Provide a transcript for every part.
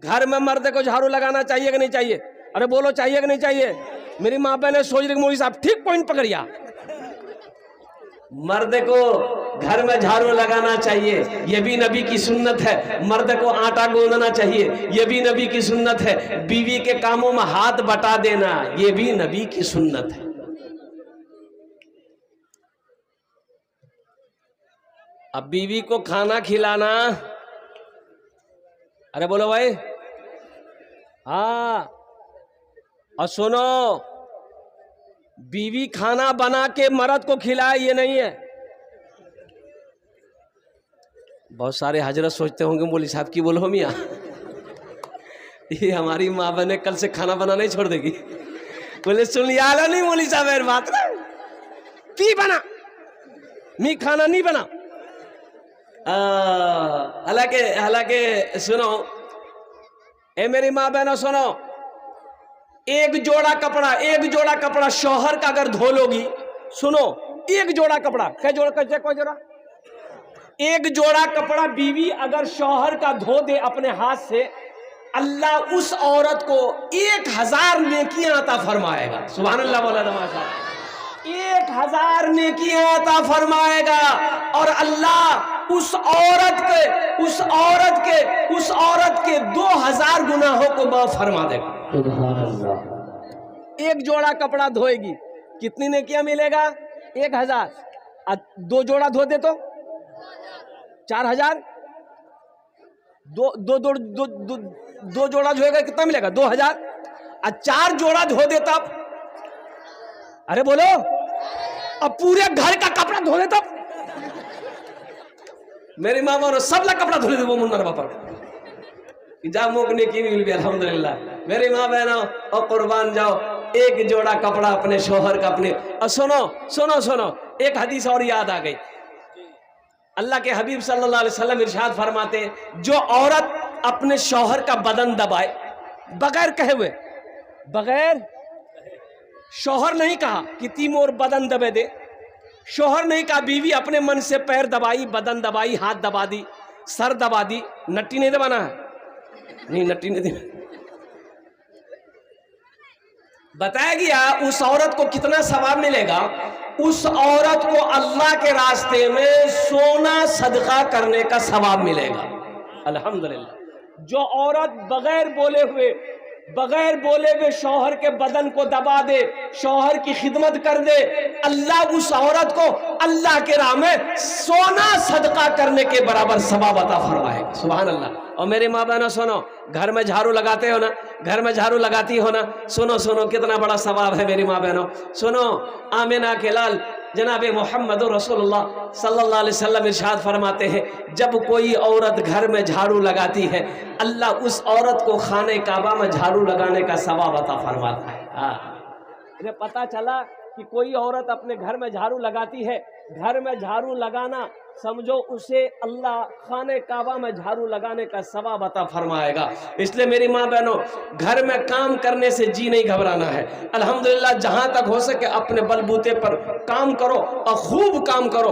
घर में मर्द को झाड़ू लगाना चाहिए कि नहीं चाहिए? अरे बोलो, चाहिए कि नहीं चाहिए? मेरी माँ बहन सोच रही मौलवी साहब ठीक पॉइंट पकड़िया। मर्द को घर में झाड़ू लगाना चाहिए, यह भी नबी की सुन्नत है। मर्द को आटा गूंदना चाहिए, यह भी नबी की सुन्नत है। बीवी के कामों में हाथ बटा देना, यह भी नबी की सुन्नत है। अब बीवी को खाना खिलाना, अरे बोलो भाई, हाँ। और सुनो, बीवी खाना बना के मर्द को खिलाए ये नहीं है। बहुत सारे हजरत सोचते होंगे मौलवी साहब की बोलो मियाँ, ये हमारी माँ बहने कल से खाना बनाना ही छोड़ देगी। बोले सुन लिया नहीं मौलवी साहब मेरी बात ना, पी बना मी खाना नहीं बना। हालांकि सुनो, ए मेरी माँ बहनों सुनो, एक जोड़ा कपड़ा शौहर का अगर धो लोगी, सुनो, एक जोड़ा कपड़ा, क्या जोड़ा, कैसे कोई जोड़ा, एक जोड़ा कपड़ा बीवी अगर शौहर का धो दे अपने हाथ से, अल्लाह उस औरत को 1000 नेकियां अता फरमाएगा। सुभान अल्लाह बोला तमाशा, 1000 नेकियां अता फरमाएगा। और अल्लाह उस औरत के 2000 गुनाहों को माफ फरमा देगा। एक जोड़ा कपड़ा धोएगी, कितनी नेकियां मिलेगा? 1000। 2 जोड़ा धो दे तो 4000। दो जोड़ा धोएगा कितना मिलेगा? 2000। और 4 जोड़ा धो दे तब, अरे बोलो, अब पूरे घर का कपड़ा धो दे तब, मेरी मामा ने सब ला कपड़ा धो दे वो मुन्नर बापा जा मोकने की मिल गई। अल्हम्दुलिल्लाह मेरी माँ बहनों, और कुर्बान जाओ, एक जोड़ा कपड़ा अपने शोहर का अपने। और सुनो, एक हदीस और याद आ गई। अल्लाह के हबीब सल्लल्लाहु अलैहि वसल्लम इरशाद फरमाते, जो औरत अपने शौहर का बदन दबाए, बगैर कहे हुए, बगैर, शौहर नहीं कहा कि ती मोर बदन दबे दे, शौहर नहीं कहा, बीवी अपने मन से पैर दबाई, बदन दबाई, हाथ दबा दी, सर दबा दी, नट्टी नहीं दबाना है, नहीं नट्टी नहीं दबाना। बताया गया उस औरत को कितना सवाब मिलेगा। उस औरत को अल्लाह के रास्ते में सोना सदका करने का सवाब मिलेगा। अल्हम्दुलिल्लाह। जो औरत बगैर बोले हुए शौहर के बदन को दबा दे, शौहर की खिदमत कर दे, अल्लाह उस औरत को अल्लाह के राह में सोना सदका करने के बराबर सवाब अता फरमाएगा। सुभान अल्लाह। और मेरे माँ बहनों सुनो, घर में झाड़ू लगाते हो ना, घर में झाड़ू लगाती हो ना, सुनो कितना बड़ा सवाब है मेरी माँ बहनों। सुनो, आमिना के लाल जनाब मोहम्मद रसूलुल्लाह सल्लल्लाहु अलैहि वसल्लम इरशाद फरमाते हैं, जब कोई औरत घर में झाड़ू लगाती है, अल्लाह उस औरत को खाने काबा में झाड़ू लगाने का सवाब अता फरमाता है। इन्हें पता चला कि कोई औरत अपने घर में झाड़ू लगाती है, घर में झाड़ू लगाना समझो उसे अल्लाह खाने काबा में झाड़ू लगाने का सवाब अता फरमाएगा। इसलिए मेरी माँ बहनों, घर में काम करने से जी नहीं घबराना है। अल्हम्दुलिल्लाह जहाँ तक हो सके अपने बलबूते पर काम करो, और खूब काम करो,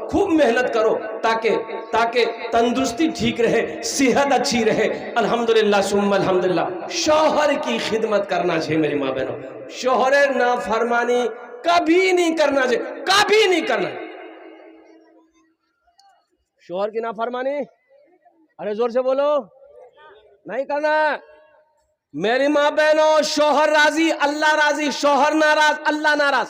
खूब मेहनत करो, ताकि तंदुरुस्ती ठीक रहे, सेहत अच्छी रहे। अल्हम्दुलिल्लाह सुम्मा अल्हम्दुलिल्लाह। शौहर की खिदमत करना चाहिए मेरी माँ बहनों, शौहर नाफरमानी कभी नहीं करना चाहिए, कभी नहीं करना। शौहर की नाफरमानी, अरे जोर से बोलो, नहीं करना। मेरी माँ बहनों, शौहर राजी अल्लाह राजी, शौहर नाराज अल्लाह नाराज।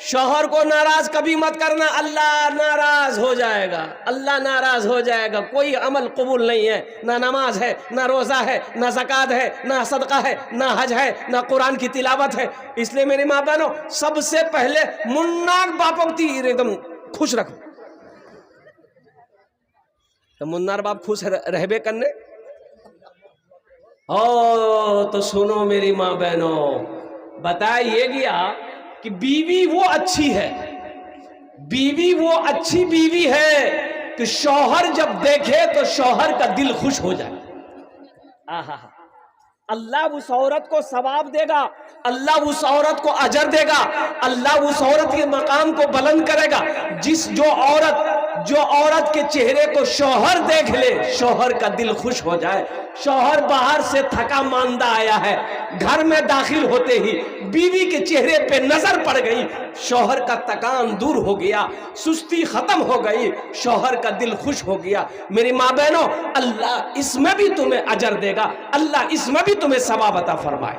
शौहर को नाराज कभी मत करना, अल्लाह नाराज हो जाएगा, अल्लाह नाराज हो जाएगा। कोई अमल कबूल नहीं है, ना नमाज है, ना रोज़ा है, ना ज़कात है, ना सदका है, ना हज है, ना कुरान की तिलावत है। इसलिए मेरी माँ बहनों, सबसे पहले मुन्ना बाप एकदम खुश रखो, तो मुन्नार बाप खुश रहबे करने। तो सुनो मेरी माँ बहनों, बताइए गया कि बीवी वो अच्छी है, बीवी वो अच्छी बीवी है कि शौहर जब देखे तो शौहर का दिल खुश हो जाए। आहा, अल्लाह उस औरत को सवाब देगा, अल्लाह उस औरत को अजर देगा, अल्लाह उस औरत के मकाम को बुलंद करेगा। जो औरत के चेहरे को शौहर देख ले, शौहर का दिल खुश हो जाए। शौहर बाहर से थका मांदा आया है, घर में दाखिल होते ही बीवी के चेहरे पे नजर पड़ गई, शौहर का थकान दूर हो गया, सुस्ती खत्म हो गई, शौहर का दिल खुश हो गया। मेरी माँ बहनों, अल्लाह इसमें भी तुम्हें अजर देगा, अल्लाह इसमें भी तुम्हें सवाब अता फरमाए।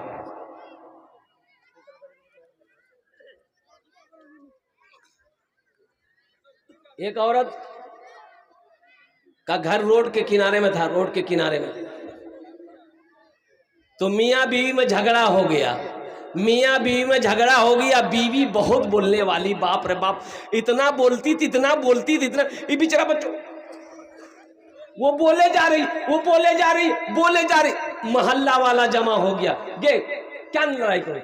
एक औरत का घर रोड के किनारे में था, रोड के किनारे में। तो मियाँ बीवी में झगड़ा हो गया, मियाँ बीवी में झगड़ा हो गया। बीवी बहुत बोलने वाली, बाप रे बाप, इतना बोलती थी, इतना बोलती थी, इतना। ये बेचारा बच्चों, वो बोले जा रही, वो बोले जा रही, बोले जा रही। मोहल्ला वाला जमा हो गया, ये क्या लड़ाई करो।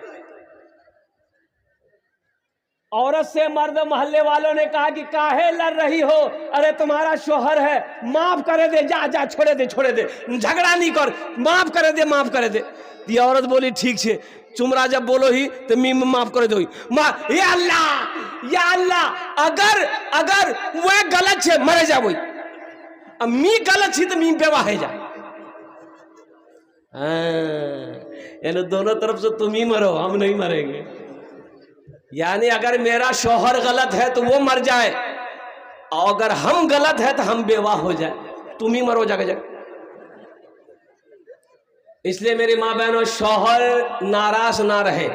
औरत से मर्द मोहल्ले वालों ने कहा कि काहे लड़ रही हो, अरे तुम्हारा शोहर है, माफ करे दे, जा जा, छोड़े दे, छोड़े दे, झगड़ा नहीं कर, माफ करे दे, माफ करे दे। ये औरत बोली ठीक है, चुमरा जब बोलो ही तो मी माफ करे दो। या अल्लाह, या अल्लाह, अगर वह गलत है मरे जा, वही अब मी गलत थी तो मी बेवा है जा। यानी दोनों तरफ से तुम ही मरो, हम नहीं मरेंगे। यानी अगर मेरा शौहर गलत है तो वो मर जाए, और अगर हम गलत है तो हम बेवा हो जाए, तुम ही मरो जाके जाके। इसलिए मेरी माँ बहनों, शौहर नाराज ना रहे,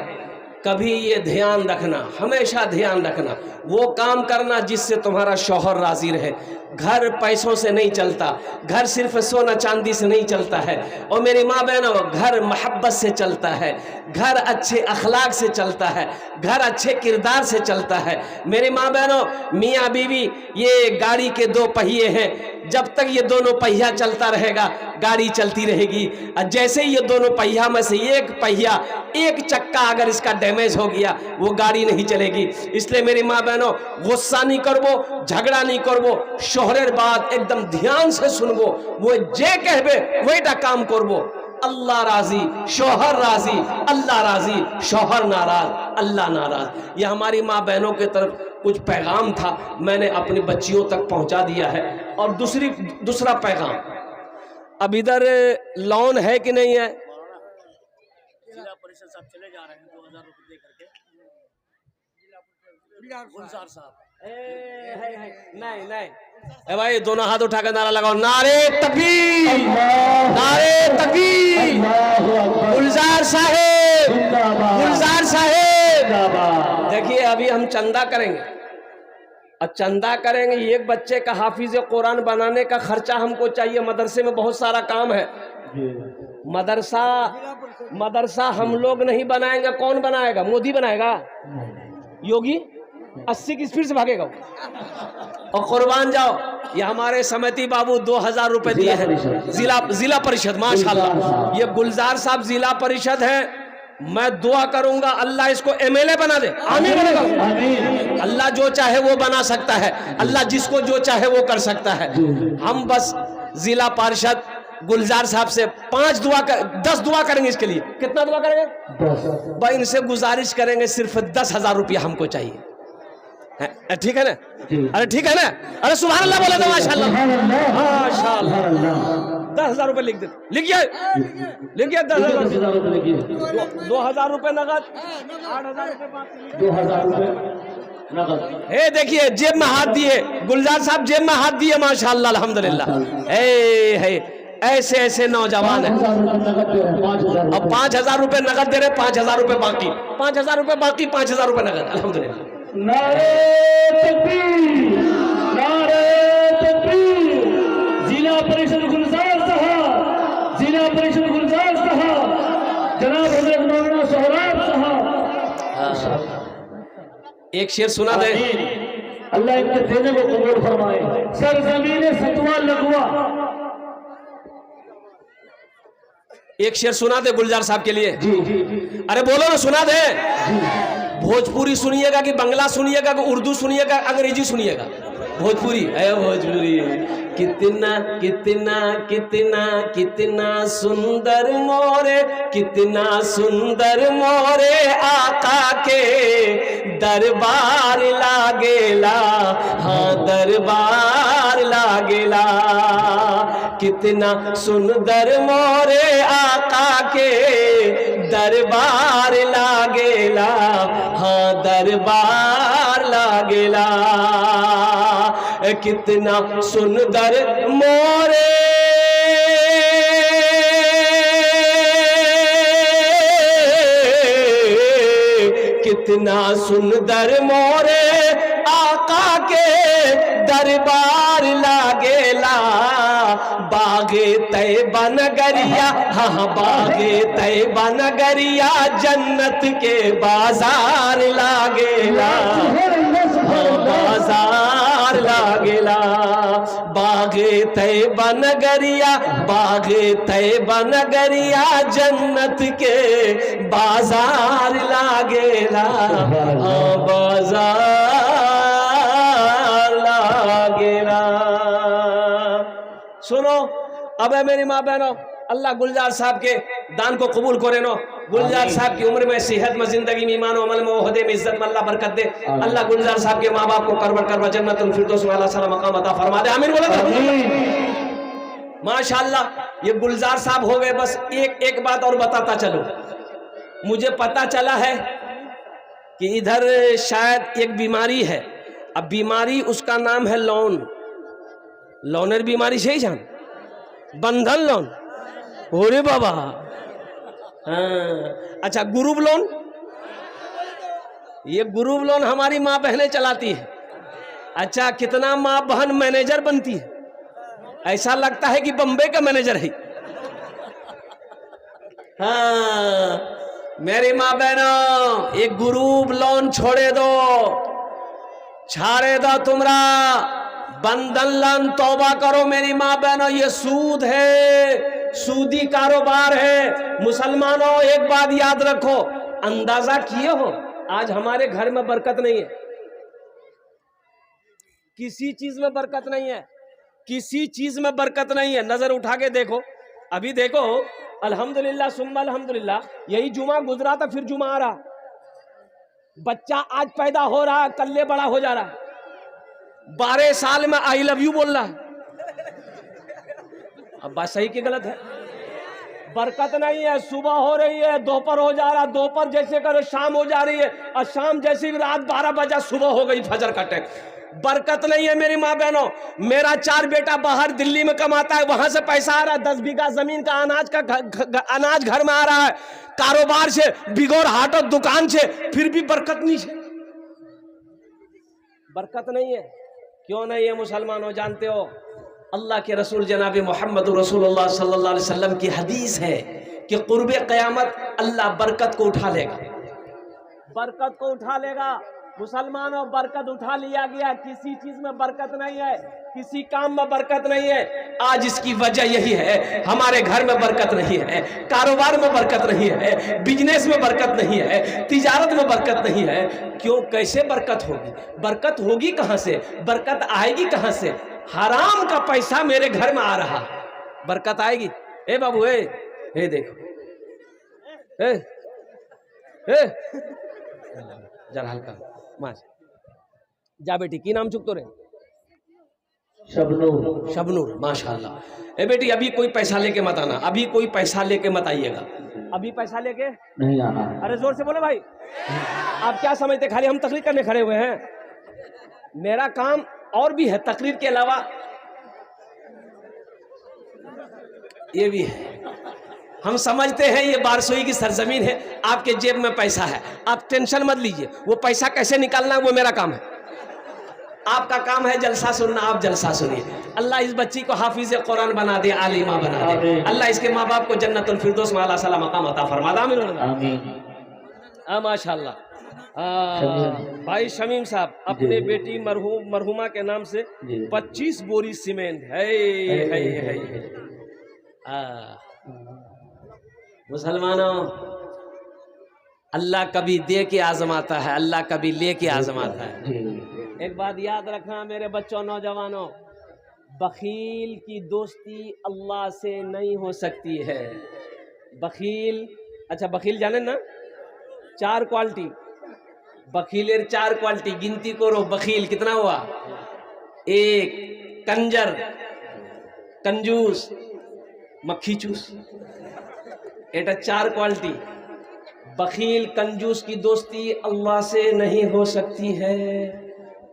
कभी ये ध्यान रखना, हमेशा ध्यान रखना, वो काम करना जिससे तुम्हारा शौहर राजी रहे। घर पैसों से नहीं चलता, घर सिर्फ सोना चांदी से नहीं चलता है। और मेरी माँ बहनों, घर मोहब्बत से चलता है, घर अच्छे अखलाक से चलता है, घर अच्छे किरदार से चलता है। मेरी माँ बहनों, मियाँ बीवी ये गाड़ी के दो पहिए हैं, जब तक ये दोनों पहिया चलता रहेगा गाड़ी चलती रहेगी। और जैसे ही ये दोनों पहिया में से एक पहिया, एक चक्का अगर इसका डैमेज हो गया, वो गाड़ी नहीं चलेगी। इसलिए मेरी माँ बहनों, गुस्सा नहीं करबो, झगड़ा नहीं करबो, शोहरेर बात एकदम ध्यान से सुनबो, वो जे कहबे वहीटा काम करबो। अल्लाह राजी, शौहर राजी, अल्लाह राजी, शौहर नाराज, अल्लाह नाराज। ये हमारी माँ बहनों की तरफ कुछ पैगाम था, मैंने अपनी बच्चियों तक पहुंचा दिया है। और दूसरा पैगाम, अब इधर लोन है कि नहीं है? जिला परिषद साहब चले जा रहे हैं 2000 रुपए दे करके। गुलजार साहब नहीं ए भाई, दोनों हाथ उठाकर नारा लगाओ, नारे तकबीर, नारे तकबीर, गुलजार साहेब, गुलजार साहेब। देखिए अभी हम चंदा करेंगे, और चंदा करेंगे, एक बच्चे का हाफिज कुरान बनाने का खर्चा हमको चाहिए। मदरसे में बहुत सारा काम है, मदरसा हम लोग नहीं बनाएंगे, कौन बनाएगा? मोदी बनाएगा? योगी 80 की स्पीड से भागेगा। और कुर्बान जाओ, ये हमारे समिति बाबू 2000 रुपए दिए हैं, जिला परिषद, माशाल्लाह। ये गुलजार साहब जिला परिषद है, मैं दुआ करूंगा अल्लाह इसको एमएलए बना दे। आमीन बोलेगा। अल्लाह जो चाहे वो बना सकता है, अल्लाह जिसको जो चाहे वो कर सकता है। हम बस जिला परिषद गुलजार साहब से 10 दुआ करेंगे इसके लिए। कितना दुआ करेंगे? 10। भाई इनसे गुजारिश करेंगे, सिर्फ 10,000 रुपया हमको चाहिए, ठीक है ना? अरे ठीक है ना? अरे सुभान अल्लाह बोले तो माशाल्लाह, माशाल्लाह। 10,000 रुपए लिख दे, लिखिए 10,000 रुपए, 2,000 रुपए नगद, 8,000 रुपए बाकी, 2,000 रुपए नगद। हे देखिए, जेब में हाथ दिए, गुलजार साहब जेब में हाथ दिए, माशाल्लाह, अल्हम्दुलिल्लाह। है ऐसे ऐसे नौजवान है। अब 5,000 रुपए नगद दे रहे, 5,000 रुपए बाकी, 5,000 रुपए बाकी, 5,000 रुपए नगद, अल्हम्दुलिल्लाह। नारे तकबीर, नारे तकबीर। जिला परिषद गुलजार साहब, जिला परिषद गुलजार साहब, जनाब हजरत मौलाना सोहराब साहब। एक शेर सुना दे। अल्लाह इनके देने को कबूल फरमाए। सरजमीन सतवा लगवा, एक शेर सुना दे गुलजार साहब के लिए। जी जी जी, अरे बोलो ना, सुना दे। जी। भोजपुरी सुनिएगा कि बंगला सुनिएगा कि उर्दू सुनिएगा, अंग्रेजी सुनिएगा? भोजपुरी है, भोजपुरी। कितना कितना कितना कितना सुंदर मोरे, कितना सुंदर मोरे आका के दरबार लागेला, हाँ दरबार लागेला। कितना सुंदर मोरे आका के दरबार लागेला, हाँ दरबार लागेला। कितना सुंदर मोरे कितना सुंदर मोरे आका के दरबार लागेला। बागे तैबा नगरिया, हाँ बागे तैबा नगरिया जन्नत के बाजार लागेला, हाँ बाजार लागेला। बागे तैबा नगरिया, बागे तैबा नगरिया जन्नत के बाजार लागेला, हाँ बाजार लागेला। सुनो, अब है मेरी माँ बहनों, अल्लाह गुलजार साहब के दान को कबूल करे नो। गुलजार साहब की उम्र में, सेहत में, जिंदगी में, ईमान अमल में, ओहदे में, इज्जत में अल्लाह बरकत दे। अल्लाह गुलजार साहब के माँ बाप को करबर करबर जन्नतुल फिरदौस में अल्लाह सलाम मकाम अता फरमा दे। आमीन बोलो तो। माशाअल्लाह, ये गुलजार साहब हो गए। बस एक बात और बताता चलो, मुझे पता चला है कि इधर शायद एक बीमारी है। अब बीमारी उसका नाम है लोन, लोनेर बीमारी से ही जान, बंधन लोन। ओरे बाबा, हाँ अच्छा, ग्रुप लोन, ये ग्रुप लोन हमारी माँ बहनें चलाती है। अच्छा, कितना माँ बहन मैनेजर बनती है, ऐसा लगता है कि बम्बे का मैनेजर है। हाँ मेरी माँ बहनों, एक ग्रुप लोन छोड़े दो, छाड़े दो तुमरा बंधन लोन, तौबा करो मेरी माँ बहनों। ये सूद है, सूदी कारोबार है। मुसलमानों एक बात याद रखो, अंदाजा किए हो आज हमारे घर में बरकत नहीं है, किसी चीज में बरकत नहीं है, किसी चीज में बरकत नहीं है। नजर उठा के देखो, अभी देखो, अल्हम्दुलिल्लाह सुम्मा अल्हम्दुलिल्लाह, यही जुमा गुजरा था, फिर जुमा आ रहा। बच्चा आज पैदा हो रहा, कल्ले बड़ा हो जा रहा। 12 साल में आई लव यू बोल रहा है। अब बात सही की गलत है? बरकत नहीं है। सुबह हो रही है, दोपहर हो जा रहा, दोपहर जैसे करो शाम हो जा रही है, और शाम जैसे रात 12 बजा सुबह हो गई, फजर का टाइम। बरकत नहीं है मेरी माँ बहनों। मेरा 4 बेटा बाहर दिल्ली में कमाता है, वहां से पैसा आ रहा है, 10 बीघा जमीन का अनाज घर में आ रहा है, कारोबार से, बिगोर हाट और दुकान से, फिर भी बरकत नहीं है। बरकत नहीं है। क्यों नहीं है मुसलमानों? जानते हो, अल्लाह के रसूल जनाब मोहम्मद रसूलुल्लाह सल्लल्लाहु अलैहि वसल्लम की हदीस है कि कुर्बे क़यामत अल्लाह बरकत को उठा लेगा, बरकत को उठा लेगा। मुसलमानों, बरकत उठा लिया गया, किसी चीज में बरकत नहीं है, किसी काम में बरकत नहीं है। आज इसकी वजह यही है, हमारे घर में बरकत नहीं है, कारोबार में बरकत नहीं है, बिजनेस में बरकत नहीं है, तिजारत में बरकत नहीं है। क्यों? कैसे बरकत होगी? बरकत होगी कहां से? बरकत आएगी कहां से? हराम का पैसा मेरे घर में आ रहा, बरकत आएगी? ए बाबू, ए देखो, जरा हल्का मास जा बेटी, की नाम चुक तो रे? शबनूर। शबनूर, माशाल्लाह। ए बेटी, अभी कोई पैसा लेके मत आना, अभी कोई पैसा लेके मत आइएगा, अभी पैसा लेके नहीं आना। अरे जोर से बोले भाई। आप क्या समझते खाली हम तकरीर करने खड़े हुए हैं? मेरा काम और भी है, तकरीर के अलावा ये भी है। हम समझते हैं ये बारसोई की सरजमीन है, आपके जेब में पैसा है, आप टेंशन मत लीजिए, वो पैसा कैसे निकालना है वो मेरा काम है। आपका काम है जलसा सुनना, आप जलसा सुनिए। अल्लाह इस बच्ची को हाफिज कुरान बना दे, आलिमा बना दे। अल्लाह इसके माँ बाप को जन्नतुल फिरदौस में आला सलाम मकाम अता फरमा दे। आमीन। माशाल्लाह। भाई शमीम साहब अपने बेटी मरहुमा के नाम से 25 बोरी सीमेंट है। मुसलमानों, अल्लाह कभी दे के आजमाता है, अल्लाह कभी ले के आजमाता है। एक बात याद रखना मेरे बच्चों, नौजवानों, बखील की दोस्ती अल्लाह से नहीं हो सकती है। बखील, अच्छा बखील जाने ना, 4 क्वालिटी बखीलेर, 4 क्वालिटी गिनती करो। बखील कितना हुआ? 1 कंजर, कंजूस, मक्खी चूस, एटा 4 क्वालिटी। बखील कंजूस की दोस्ती अल्लाह से नहीं हो सकती है।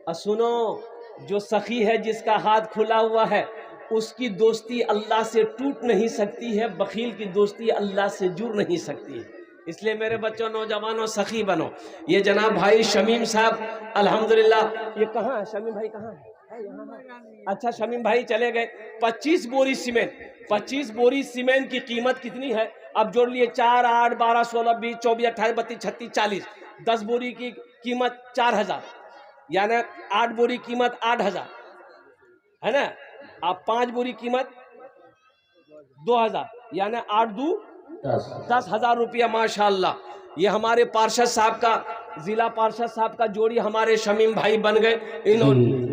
और सुनो, जो सखी है, जिसका हाथ खुला हुआ है, उसकी दोस्ती अल्लाह से टूट नहीं सकती है। बखील की दोस्ती अल्लाह से जुड़ नहीं सकती है। इसलिए मेरे बच्चों, नौजवानों, सखी बनो। ये जनाब भाई शमीम साहब, अल्हम्दुलिल्लाह, ये कहाँ है शमीम भाई? कहाँ है? यहाँ। अच्छा, शमीम भाई चले गए। 25 बोरी सीमेंट, 25 बोरी सीमेंट की कीमत कितनी है? अब जोड़ लिए, 4, 8, 12, 16, 20, 24, 28, 32, 36, 40। 10 बोरी की कीमत 4000, यानी 8 बोरी कीमत 8000 है ना। अब 5 बोरी कीमत 2000, यानी 8 दूँ 10,000 रुपया। माशाअल्लाह, ये हमारे पार्षद साहब का, जिला पार्षद साहब का जोड़ी हमारे शमीम भाई बन गए। इन्होंने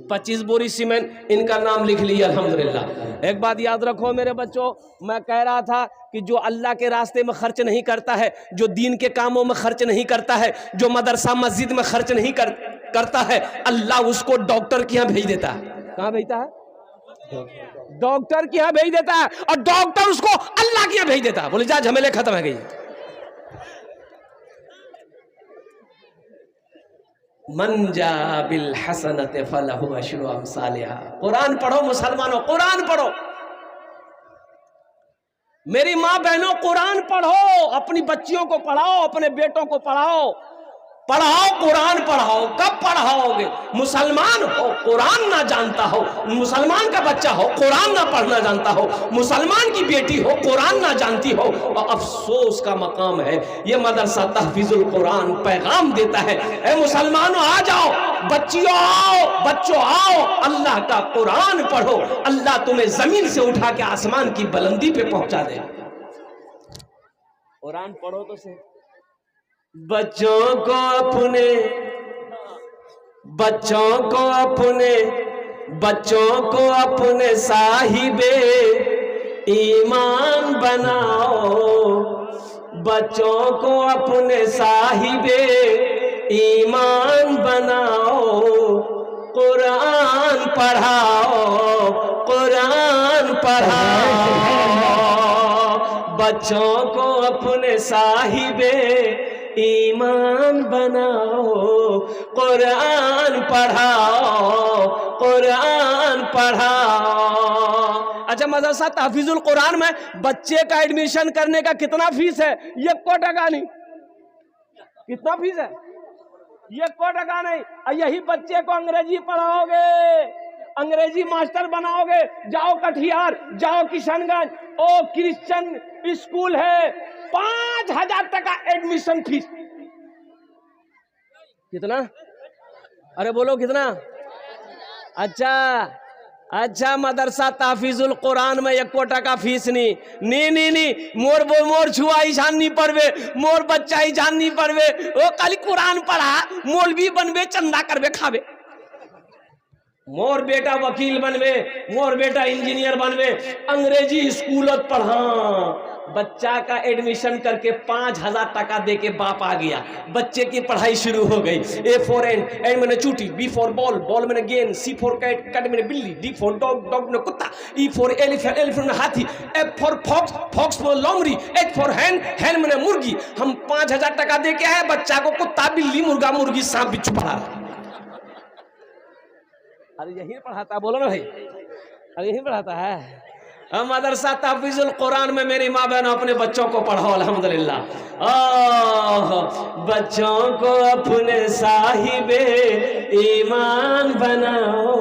25 बोरी सीमेंट, इनका नाम लिख लिया अल्हम्दुलिल्लाह। एक बात याद रखो मेरे बच्चों, मैं कह रहा था कि जो अल्लाह के रास्ते में खर्च नहीं करता है, जो दीन के कामों में खर्च नहीं करता है, जो मदरसा मस्जिद में खर्च नहीं करता है, अल्लाह उसको डॉक्टर के यहाँ भेज देता है। कहाँ भेजता है? डॉक्टर के यहाँ भेज देता है, और डॉक्टर उसको अल्लाह के यहाँ भेज देता है। बोले जा, झमेले खत्म है गई। मन जा बिल हसनत फलहु अशरु अमसालिहा। कुरान पढ़ो मुसलमानों, कुरान पढ़ो। मेरी माँ बहनों, कुरान पढ़ो। अपनी बच्चियों को पढ़ाओ, अपने बेटों को पढ़ाओ। पढ़ाओ, कुरान पढ़ाओ। कब पढ़ाओगे? मुसलमान हो, कुरान ना जानता हो, मुसलमान का बच्चा हो, कुरान ना पढ़ना जानता हो, मुसलमान की बेटी हो, कुरान ना जानती हो, और अफसोस का मकाम है। ये मदरसा तहफीजुल कुरान पैगाम देता है, ए मुसलमानों आ जाओ, बच्चियों आओ, बच्चों आओ, अल्लाह का कुरान पढ़ो। अल्लाह तुम्हें जमीन से उठा के आसमान की बुलंदी पे पहुंचा दे। कुरान पढ़ो तो सही। बच्चों को अपने, बच्चों को अपने, बच्चों को अपने साहिबे ईमान बनाओ। बच्चों को अपने साहिबे ईमान बनाओ। कुरान पढ़ाओ, कुरान पढ़ाओ। बच्चों को अपने साहिबे ईमान बनाओ। कुरान पढ़ाओ, कुरान पढ़ाओ। अच्छा, मदरसा तहफीजुल कुरान में बच्चे का एडमिशन करने का कितना फीस है? 1 टका नहीं। कितना फीस है? 1 टका नहीं। और यही बच्चे को अंग्रेजी पढ़ाओगे, अंग्रेजी मास्टर बनाओगे। जाओ कटिहार, जाओ किशनगंज, ओ क्रिश्चियन स्कूल है, 5000 टका एडमिशन फीस। कितना? अरे बोलो कितना? अच्छा, अच्छा, मदरसा तहफीजुल कुरान में 1 टका फीस नहीं। नी नी नी, मोर छुआ ही जान नहीं पड़वे, मोर बच्चा ही जान नहीं पड़वे। ओ खाली कुरान पढ़ा, मौलवी बनवे, चंदा करवे, खावे। मोर बेटा वकील बनवे, मोर बेटा इंजीनियर बनवे, अंग्रेजी स्कूलत पढ़ा। बच्चा का एडमिशन करके 5000 टका दे के बाप आ गया। बच्चे की पढ़ाई शुरू हो गई। A for एंड मैंने चूटी, B for बॉल, बॉल मैंने गेंद, C for कैट, कैट मैंने बिल्ली, D for डॉग, डॉग मैंने कुत्ता, E for एलिफेंट, एलिफेंट मैंने हाथी, F for फॉक्स, फॉक्स मैंने लोमड़ी, H for हैन, हैन मैंने मुर्गी। हम 5000 टका दे के आए, बच्चा को कुत्ता, बिल्ली, मुर्गा, मुर्गी, सांप, बिच्छू पढ़ा रहा। अरे यही पढ़ाता, बोलो ना भाई, अरे यही पढ़ाता है। मदरसा तहफीजुल कुरान में मेरी माँ बहनों अपने बच्चों को पढ़ाओ अल्हम्दुलिल्लाह। बच्चों को अपने साहिबे ईमान बनाओ।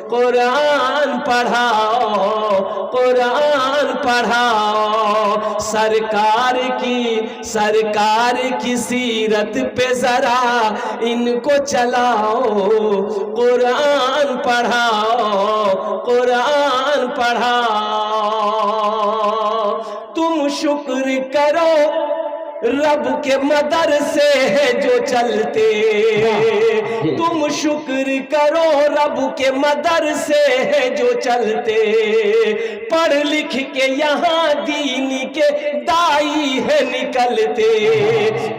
कुरान पढ़ाओ, कुरान पढ़ाओ। सरकार की सीरत पे जरा इनको चलाओ। कुरान पढ़ाओ, कुरान पढ़ाओ। तुम शुक्र करो रब के मदरसे है जो चलते, तुम शुक्र करो रब के मदरसे है जो चलते, पढ़ लिख के यहाँ दीन के दाई है निकलते,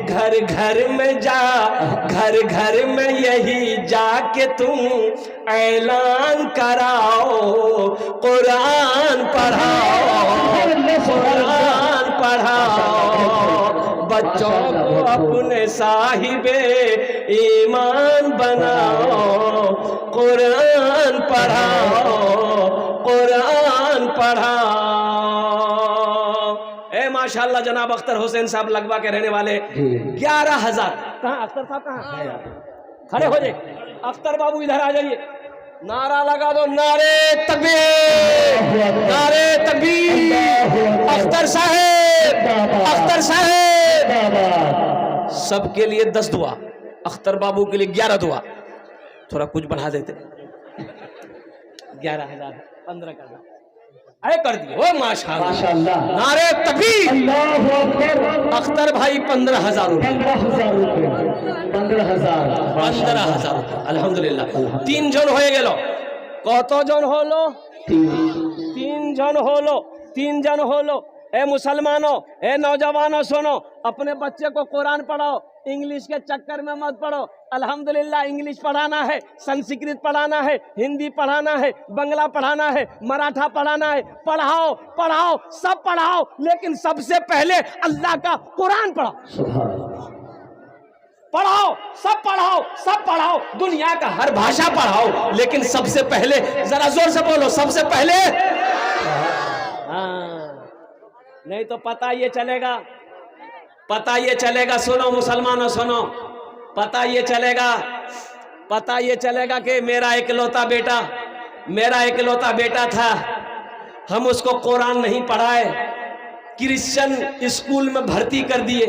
घर घर में घर घर में यही जाके तुम ऐलान कराओ, कुरान पढ़ाओ, कुरान पढ़ाओ, बच्चों को अपने साहिबे ईमान बनाओ, कुरान पढ़ाओ, कुरान पढ़ाओ। ए माशाल्लाह जनाब अख्तर हुसैन साहब लगवा के रहने वाले 11,000। कहाँ अख्तर साहब कहाँ? खड़े हो जाए अख्तर बाबू, इधर आ जाइए, नारा लगा दो, नारे तकबीर, नारे तकबीर। अख्तर साहेब, अख्तर साहेब, सबके लिए 10 दुआ, अख्तर बाबू के लिए 11 दुआ, थोड़ा कुछ बढ़ा देते, 11,000 15 कर दो, अरे कर दिए। ओ माशाल्लाह, नारे तकबीर। अख्तर भाई 15,000 रुपये, 15,000 अल्हम्दुलिल्लाह। 3 जन हो गेलो, कत जन होलो? 3 जन होलो, 3 जन होलो। ए मुसलमानों, ए नौजवानों, सुनो, अपने बच्चे को कुरान पढ़ाओ, इंग्लिश के चक्कर में मत पढ़ो। अल्हम्दुलिल्लाह इंग्लिश पढ़ाना है, संस्कृत पढ़ाना है, हिंदी पढ़ाना है, बंगला पढ़ाना है, मराठा पढ़ाना है, पढ़ाओ पढ़ाओ, सब पढ़ाओ, लेकिन सबसे पहले अल्लाह का कुरान पढ़ाओ, पढ़ाओ, सब पढ़ाओ, सब पढ़ाओ, दुनिया का हर भाषा पढ़ाओ, लेकिन सबसे पहले, जरा जोर से बोलो, सबसे पहले। हाँ, नहीं तो पता ये चलेगा, पता ये चलेगा, सुनो मुसलमानों सुनो, पता ये चलेगा, पता ये चलेगा कि मेरा इकलौता बेटा, मेरा इकलौता बेटा था, हम उसको कुरान नहीं पढ़ाए, क्रिश्चियन स्कूल में भर्ती कर दिए,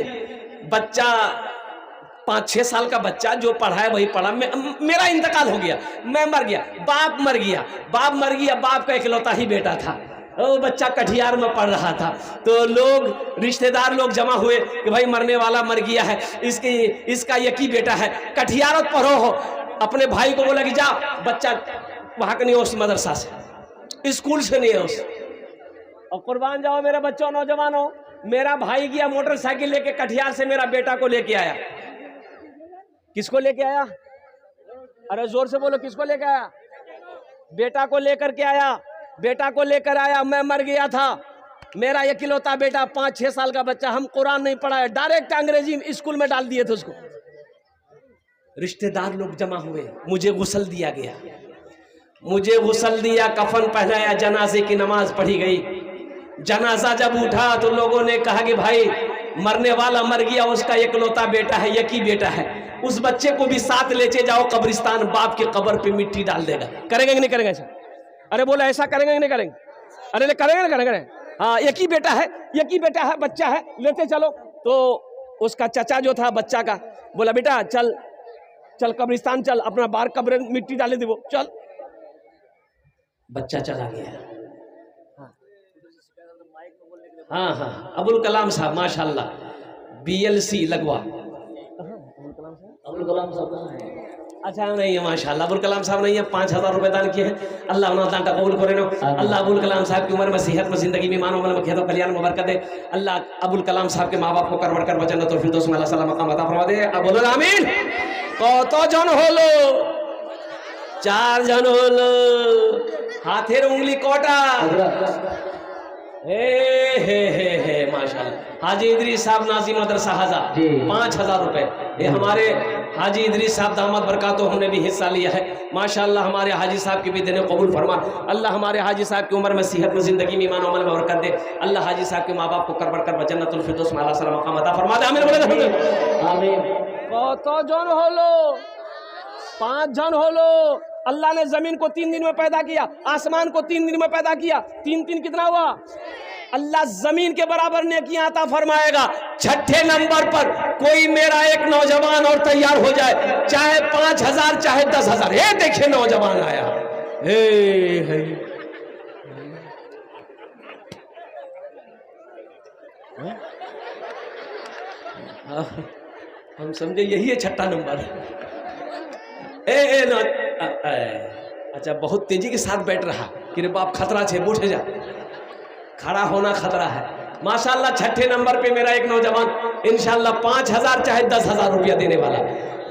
बच्चा 5-6 साल का बच्चा जो पढ़ा है वही पढ़ा, मेरा इंतकाल हो गया, मैं मर गया, बाप मर गया, बाप मर गया, बाप का इकलौता ही बेटा था, वो बच्चा कटिहार में पढ़ रहा था, तो लोग रिश्तेदार लोग जमा हुए कि भाई मरने वाला मर गया है, इसका एक ही बेटा है, कटिहार पढ़ो हो। अपने भाई को बोला कि जा बच्चा वहां का नहीं, उस मदरसा से, स्कूल से नहीं है उस, और कुर्बान जाओ मेरे बच्चों, नौजवानों, मेरा भाई गया मोटरसाइकिल लेके कटिहार से, मेरा बेटा को लेके आया। किसको लेके आया? अरे जोर से बोलो, किसको लेके आया? बेटा को लेकर के आया, बेटा को लेकर आया। मैं मर गया था, मेरा इकलौता बेटा 5-6 साल का बच्चा, हम कुरान नहीं पढ़ाया, डायरेक्ट अंग्रेजी स्कूल में डाल दिए थे उसको। रिश्तेदार लोग जमा हुए, मुझे गुस्ल दिया गया, मुझे गुस्ल दिया, कफन पहनाया, जनाजे की नमाज पढ़ी गई। जनाजा जब उठा तो लोगों ने कहा कि भाई मरने वाला मर गया, उसका इकलौता बेटा है, एक ही बेटा है, उस बच्चे को भी साथ लेके जाओ कब्रिस्तान, बाप के कब्र पे मिट्टी डाल देगा। करेंगे कि नहीं करेंगे ऐसा? अरे बोला ऐसा करेंगे कि नहीं करेंगे? अरे करेंगे ना, करेंगे। हाँ, एक ही बेटा है, एक ही बेटा है, बच्चा है, लेते चलो। तो उसका चचा जो था बच्चा का, बोला बेटा चल चल कब्रिस्तान चल, अपना बार कब्र मिट्टी डाले दे, वो चल। बच्चा चला गया। हाँ हाँ, अबुल कलाम साहब माशाल्लाह, BLC लगवा। अबुल कलाम साहब अच्छा नहीं है माशाल्लाह, अबुल कलाम साहब नहीं है, 5,000 रुपए दान किए हैं, अल्लाह उन्हें दान कबूल करे नो। अल्लाह अबुल कलाम साहब की उम्र में, सेहत में, जिंदगी में, ईमान में, खेतों कल्याण में बरकत दे। अल्लाह अबुल कलाम साहब के माँ बाप को करवट कर जन्नत और फिरदौस में अल्लाह सलाम मकाम अता फरमा दे। अब बोलो आमीन। कत जन हलो? 4 जन हलो। हाथेर उंगली कोटा? हे माशाल्लाह। हाजी इदरीस साहब नाजी मदरसा हाजा 5,000 रुपए। ये हमारे हाजी इदरीस साहब दामद बरकातो, हमने भी हिस्सा लिया है माशाल्लाह। हमारे हाजी साहब की भी देने कबूल फरमा। अल्लाह हमारे हाजी साहब की उम्र में, सेहत में, जिंदगी में, ईमान अमल में बरकत दे। अल्लाह हाजी साहब के माँ बाप को करबर कर जन्नतुल फिरदौस में अल्लाह सलाम मकाम अता फरमा दे। आमीन बोले आमीन। कत जन हलो? 5 जन हलो। अल्लाह ने जमीन को 3 दिन में पैदा किया, आसमान को 3 दिन में पैदा किया, 3 कितना हुआ? अल्लाह जमीन के बराबर नेकियां अता फरमाएगा। 6ठे नंबर पर कोई मेरा एक नौजवान और तैयार हो जाए, चाहे 5,000 चाहे 10,000। ये देखिए नौजवान आया, हाँ, हम समझे यही है छठा नंबर। ए ना अच्छा, बहुत तेजी के साथ बैठ रहा कि रे बाप खतरा छे, उठ जा, खड़ा होना खतरा है। माशाल्लाह छठे नंबर पे मेरा एक नौजवान इंशाल्लाह 5,000 चाहे 10,000 रुपया देने वाला,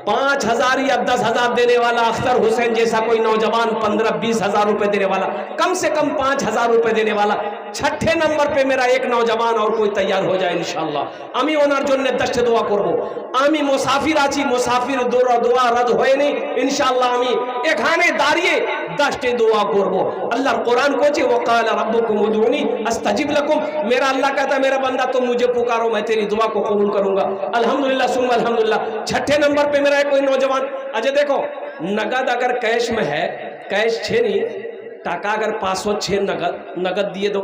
5,000 या 10,000 देने वाला, अख्तर हुसैन जैसा कोई नौजवान 15-20 हजार रुपए देने वाला, कम से कम 5,000 रुपए देने वाला, छठे नंबर पे मेरा एक नौजवान और कोई तैयार हो जाए इंशाल्लाह। आमी ओनार जन्य 10 दुआ करबो, आमी मुसाफिर आছি, मुसाफिर দোয়া রদ হয়নি ইনশাআল্লাহ, আমি এখানে দাঁড়িয়ে 10 दुआ করব। अल्लाह कुरान को चे वकाल रब्बुकुम उदूनी अस्ताजिब लकुम, मेरा अल्लाह कहता है मेरा बंदा तुम मुझे पुकारो मैं तेरी दुआ को कबूल करूंगा। अल्हम्दुलिल्लाह सुम्मा अल्हम्दुलिल्लाह। छठे नंबर पे मेरा कोई नौजवान, अजय देखो नगद अगर कैश में है, कैश छे नहीं, टाका अगर 506 नगद दिए दो,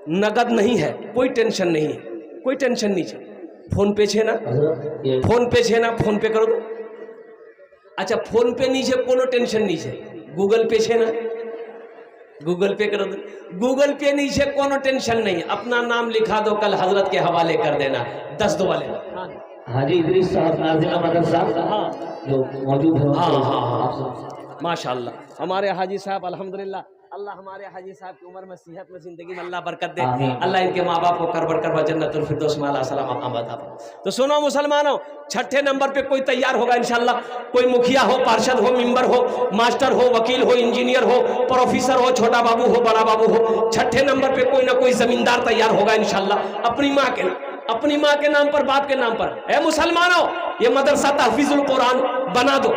नगद नहीं है कोई टेंशन नहीं है, कोई टेंशन नहीं है। फोन पे छे ना, फोन पे छे ना, फोन पे करो दो। अच्छा फोन पे नहीं है कोनो टेंशन नहीं है, गूगल पे छे ना, गूगल पे करो दो। गूगल पे नहीं है कोनो टेंशन नहीं, अपना नाम लिखा दो, कल हजरत के हवाले कर देना, 10 दुआ लेना। हाजी इदरीस साहब नाज़िम मदरसा हाँ जो मौजूद है, हाँ हाँ हाँ माशाल्लाह हमारे हाजी साहब अल्हम्दुलिल्लाह, अल्लाह हमारे हाजी साहब की उम्र में, सेहत में, जिंदगी में अल्लाह बरकत दे, अल्लाह इनके माँ बाप को करबर जन्नतुल फिरदौस में आला सलाम मकाम अता फरमाए। तो सुनो मुसलमानों, छठे नंबर पे कोई तैयार होगा इंशाल्लाह, कोई मुखिया हो, पार्षद हो, मेंबर हो, मास्टर हो, वकील हो, इंजीनियर हो, प्रोफेसर हो, छोटा बाबू हो, बड़ा बाबू हो, छठे नंबर पे कोई ना कोई जमींदार तैयार होगा इंशाल्लाह, अपनी माँ के नाम पर, बाप के नाम पर। ए मुसलमानों, ये मदरसा तहफीजुल कुरान बना दो।